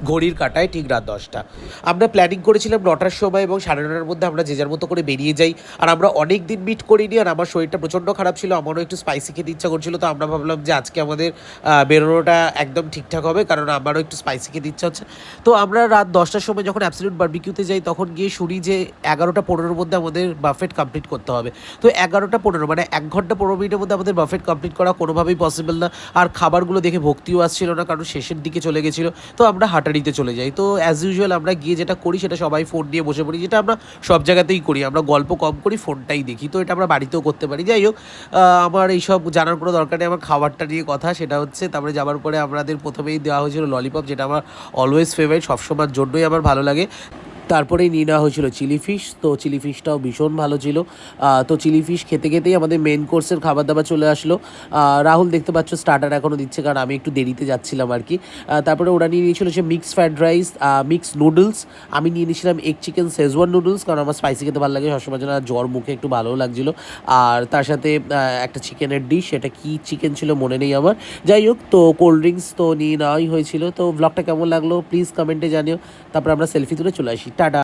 ঘড়ির কাঁটায় ঠিক রাত 10টা। আমরা প্ল্যানিং করেছিলাম 9টার সময় এবং 9:30টার মধ্যে আমরা যে যার মতো করে বেরিয়ে যাই। আর আমরা অনেক দিন মিট করিনি, আর আমার শরীরটা প্রচণ্ড খারাপ ছিল, আমারও একটু স্পাইসি খেতে ইচ্ছা করছিল। তো আমরা ভাবলাম যে আজকে আমাদের বেরোনোটা একদম ঠিকঠাক হবে, কারণ আমারও একটু স্পাইসি খেতে ইচ্ছা হচ্ছে। তো আমরা রাত 10টার সময় যখন অ্যাবসলিউট বারবিকিউতে যাই, তখন গিয়ে শুনি যে 11টা 15-র মধ্যে আমাদের বাফেট কমপ্লিট করতে হবে। তো 11টা 15 মানে 1 ঘন্টা 15 মিনিটের মধ্যে আমাদের বাফেট কমপ্লিট করা কোনোভাবেই পসিবল না। আর খাবারগুলো দেখে ভক্তিও আসছিল না, কারণ শেষের দিকে চলে গেছিলো। তো আমরা হাটারিতে চলে যাই। তো অ্যাজ ইউজুয়াল আমরা গিয়ে যেটা করি, সেটা সবাই ফোন নিয়ে বসে পড়ি, যেটা আমরা সব জায়গাতেই করি। আমরা গল্প কম করি, ফোনটাই দেখি। তো এটা আমরা বাড়িতেও করতে পারি। যাই হোক, আমার এইসব জানার কোনো দরকার নেই। আমার খাবারটা নিয়ে কথা, সেটা হচ্ছে তারপরে যাওয়ার পরে আমাদের প্রথমেই দেওয়া হয়েছিল ললিপপ, যেটা আমার অলওয়েজ ফেভারিট, সবসময়ের জন্যই আমার ভালো লাগে। তারপরেই নিয়ে নেওয়া হয়েছিল চিলি ফিশ। তো চিলি ফিশটাও ভীষণ ভালো ছিল। তো চিলি ফিশ খেতে খেতেই আমাদের মেন কোর্সের খাবার দাবার চলে আসলো। রাহুল দেখতে পাচ্ছ স্টার্টার এখনও দিচ্ছে, কারণ আমি একটু দেরিতে যাচ্ছিলাম আর কি। তারপরে ওরা নিয়ে নিয়েছিল যে mix fried rice, mix noodles. আমি নিয়ে নিয়েছিলাম এগ চিকেন শেজওয়ান নুডলস, কারণ আমার স্পাইসি খেতে ভালো লাগে সবসময়, জন্য জ্বর মুখে একটু ভালোও লাগছিলো। আর তার সাথে একটা চিকেনের ডিশ, সেটা কি চিকেন ছিল মনে নেই আমার। যাই হোক, তো কোল্ড ড্রিঙ্কস তো নিয়ে নেওয়াই হয়েছিল। তো ব্লগটা কেমন লাগলো প্লিজ কমেন্টে জানিও। তারপর আমরা সেলফি তুলে চলে আসি। টাটা।